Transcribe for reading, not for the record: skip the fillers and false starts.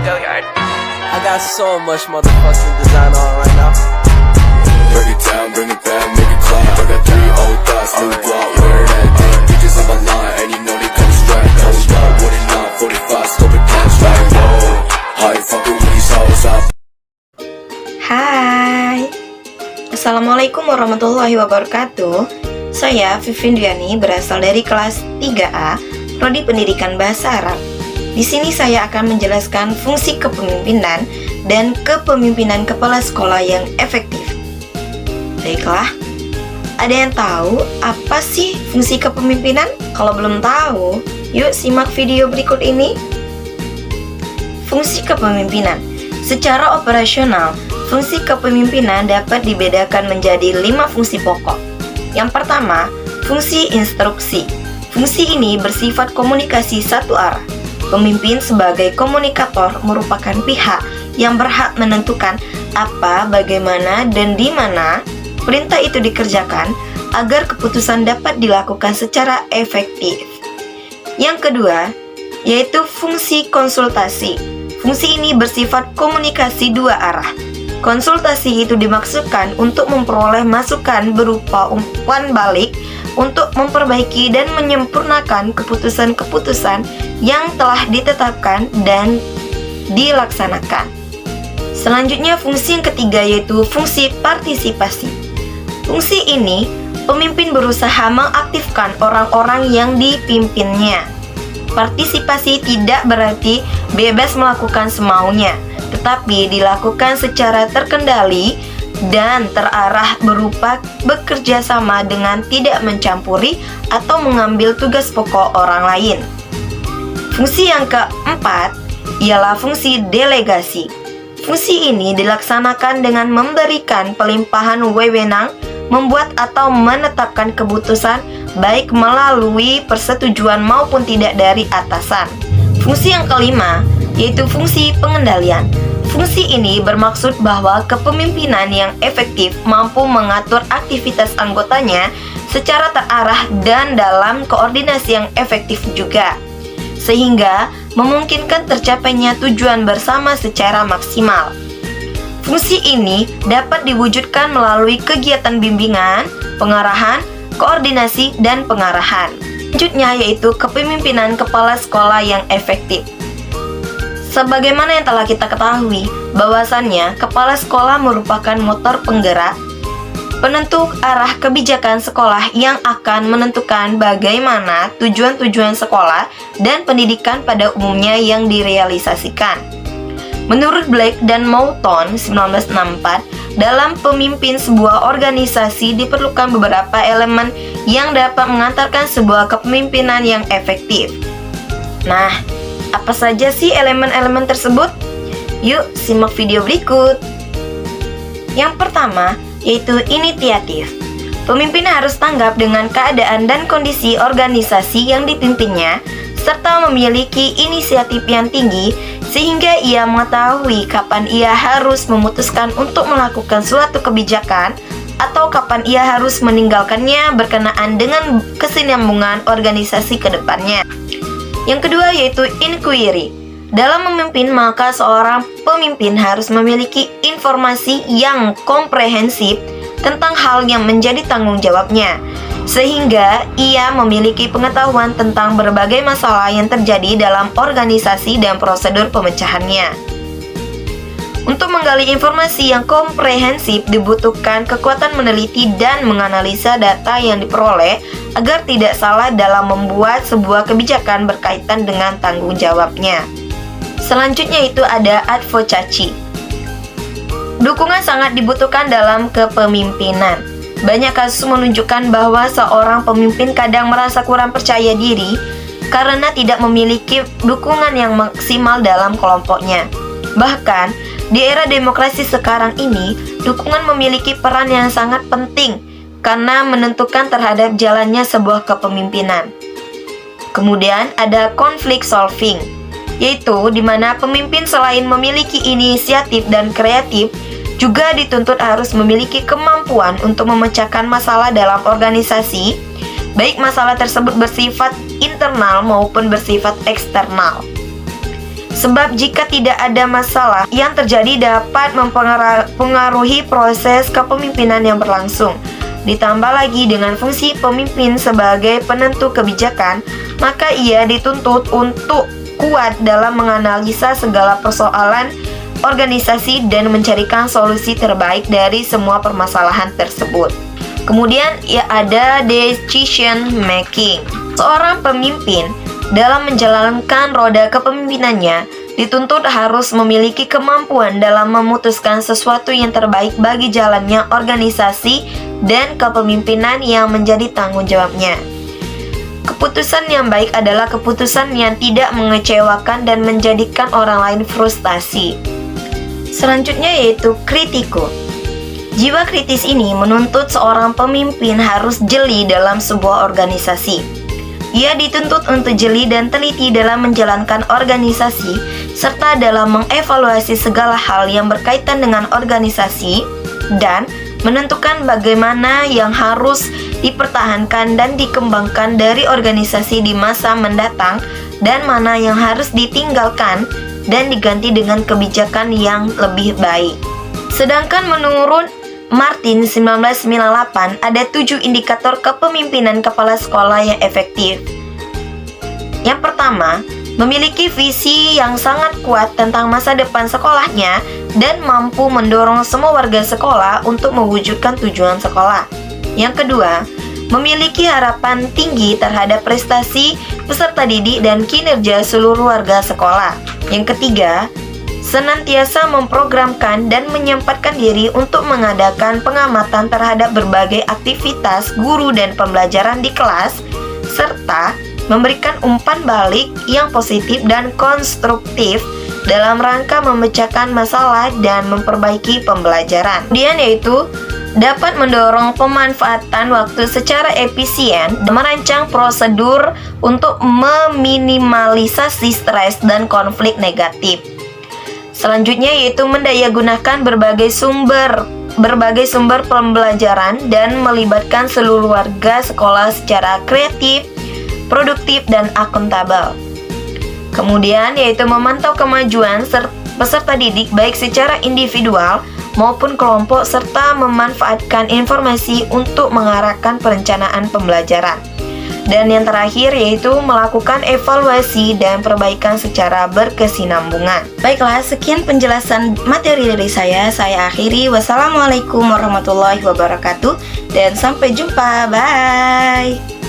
Go yard. I got so much motherfucking design on right now. Break it down, bring it back, make it clap. I got 3 old thoughts, new block, where that thing. Bitches on my line, and you know they come straight. Hold up, what it not, 45, scope it cash like whoa. Hi, fucking with these hoes up. Hai, Assalamualaikum warahmatullahi wabarakatuh. Saya Vivin Diani, berasal dari kelas 3A, Prodi Pendidikan Bahasa Arab. Di sini saya akan menjelaskan fungsi kepemimpinan dan kepemimpinan kepala sekolah yang efektif. Baiklah, ada yang tahu apa sih fungsi kepemimpinan? Kalau belum tahu, yuk simak video berikut ini. Fungsi kepemimpinan. Secara operasional, fungsi kepemimpinan dapat dibedakan menjadi 5 fungsi pokok. Yang pertama, fungsi instruksi. Fungsi ini bersifat komunikasi satu arah. Pemimpin sebagai komunikator merupakan pihak yang berhak menentukan apa, bagaimana, dan di mana perintah itu dikerjakan agar keputusan dapat dilakukan secara efektif. Yang kedua, yaitu fungsi konsultasi. Fungsi ini bersifat komunikasi dua arah. Konsultasi itu dimaksudkan untuk memperoleh masukan berupa umpan balik untuk memperbaiki dan menyempurnakan keputusan-keputusan yang telah ditetapkan dan dilaksanakan. Selanjutnya, fungsi yang ketiga yaitu fungsi partisipasi. Fungsi ini, pemimpin berusaha mengaktifkan orang-orang yang dipimpinnya. Partisipasi tidak berarti bebas melakukan semaunya, tetapi dilakukan secara terkendali dan terarah berupa bekerja sama dengan tidak mencampuri atau mengambil tugas pokok orang lain. Fungsi yang keempat ialah fungsi delegasi. Fungsi ini dilaksanakan dengan memberikan pelimpahan wewenang, membuat atau menetapkan keputusan baik melalui persetujuan maupun tidak dari atasan. Fungsi yang kelima yaitu fungsi pengendalian. Fungsi ini bermaksud bahwa kepemimpinan yang efektif mampu mengatur aktivitas anggotanya secara terarah dan dalam koordinasi yang efektif juga, sehingga memungkinkan tercapainya tujuan bersama secara maksimal. Fungsi ini dapat diwujudkan melalui kegiatan bimbingan, pengarahan, koordinasi, dan pengarahan. Selanjutnya yaitu kepemimpinan kepala sekolah yang efektif. Sebagaimana yang telah kita ketahui, bahwasannya kepala sekolah merupakan motor penggerak, penentu arah kebijakan sekolah yang akan menentukan bagaimana tujuan-tujuan sekolah dan pendidikan pada umumnya yang direalisasikan. Menurut Black dan Moulton 1964, dalam pemimpin sebuah organisasi diperlukan beberapa elemen yang dapat mengantarkan sebuah kepemimpinan yang efektif. Nah, apa saja sih elemen-elemen tersebut? Yuk, simak video berikut. Yang pertama, yaitu inisiatif. Pemimpin harus tanggap dengan keadaan dan kondisi organisasi yang dipimpinnya, serta memiliki inisiatif yang tinggi, sehingga ia mengetahui kapan ia harus memutuskan untuk melakukan suatu kebijakan, atau kapan ia harus meninggalkannya berkenaan dengan kesinambungan organisasi ke depannya. Yang kedua yaitu inquiry. Dalam memimpin, maka seorang pemimpin harus memiliki informasi yang komprehensif tentang hal yang menjadi tanggung jawabnya, sehingga ia memiliki pengetahuan tentang berbagai masalah yang terjadi dalam organisasi dan prosedur pemecahannya. Untuk menggali informasi yang komprehensif dibutuhkan kekuatan meneliti dan menganalisa data yang diperoleh agar tidak salah dalam membuat sebuah kebijakan berkaitan dengan tanggung jawabnya. Selanjutnya itu ada advokasi. Dukungan sangat dibutuhkan dalam kepemimpinan. Banyak kasus menunjukkan bahwa seorang pemimpin kadang merasa kurang percaya diri karena tidak memiliki dukungan yang maksimal dalam kelompoknya. Bahkan, di era demokrasi sekarang ini, dukungan memiliki peran yang sangat penting karena menentukan terhadap jalannya sebuah kepemimpinan. Kemudian ada conflict solving, yaitu di mana pemimpin selain memiliki inisiatif dan kreatif, juga dituntut harus memiliki kemampuan untuk memecahkan masalah dalam organisasi, baik masalah tersebut bersifat internal maupun bersifat eksternal. Sebab jika tidak ada masalah yang terjadi dapat mempengaruhi proses kepemimpinan yang berlangsung. Ditambah lagi dengan fungsi pemimpin sebagai penentu kebijakan, maka ia dituntut untuk kuat dalam menganalisa segala persoalan organisasi dan mencarikan solusi terbaik dari semua permasalahan tersebut. Kemudian ya ada decision making. Seorang pemimpin dalam menjalankan roda kepemimpinannya dituntut harus memiliki kemampuan dalam memutuskan sesuatu yang terbaik bagi jalannya organisasi dan kepemimpinan yang menjadi tanggung jawabnya. Keputusan yang baik adalah keputusan yang tidak mengecewakan dan menjadikan orang lain frustasi. Selanjutnya yaitu kritiko. Jiwa kritis ini menuntut seorang pemimpin harus jeli dalam sebuah organisasi. Ia dituntut untuk jeli dan teliti dalam menjalankan organisasi, serta dalam mengevaluasi segala hal yang berkaitan dengan organisasi, dan menentukan bagaimana yang harus dipertahankan dan dikembangkan dari organisasi di masa mendatang, dan mana yang harus ditinggalkan dan diganti dengan kebijakan yang lebih baik. Sedangkan menurut Martin 1998 ada 7 indikator kepemimpinan kepala sekolah yang efektif. Yang pertama, memiliki visi yang sangat kuat tentang masa depan sekolahnya dan mampu mendorong semua warga sekolah untuk mewujudkan tujuan sekolah. Yang kedua, memiliki harapan tinggi terhadap prestasi peserta didik dan kinerja seluruh warga sekolah. Yang ketiga, senantiasa memprogramkan dan menyempatkan diri untuk mengadakan pengamatan terhadap berbagai aktivitas guru dan pembelajaran di kelas, serta memberikan umpan balik yang positif dan konstruktif dalam rangka memecahkan masalah dan memperbaiki pembelajaran. Kemudian yaitu dapat mendorong pemanfaatan waktu secara efisien dan merancang prosedur untuk meminimalisasi stres dan konflik negatif. Selanjutnya yaitu mendayagunakan berbagai sumber pembelajaran dan melibatkan seluruh warga sekolah secara kreatif, produktif, dan akuntabel. Kemudian yaitu memantau kemajuan peserta didik baik secara individual maupun kelompok serta memanfaatkan informasi untuk mengarahkan perencanaan pembelajaran. Dan yang terakhir yaitu melakukan evaluasi dan perbaikan secara berkesinambungan. Baiklah, sekian penjelasan materi dari saya akhiri. Wassalamualaikum warahmatullahi wabarakatuh dan sampai jumpa. Bye.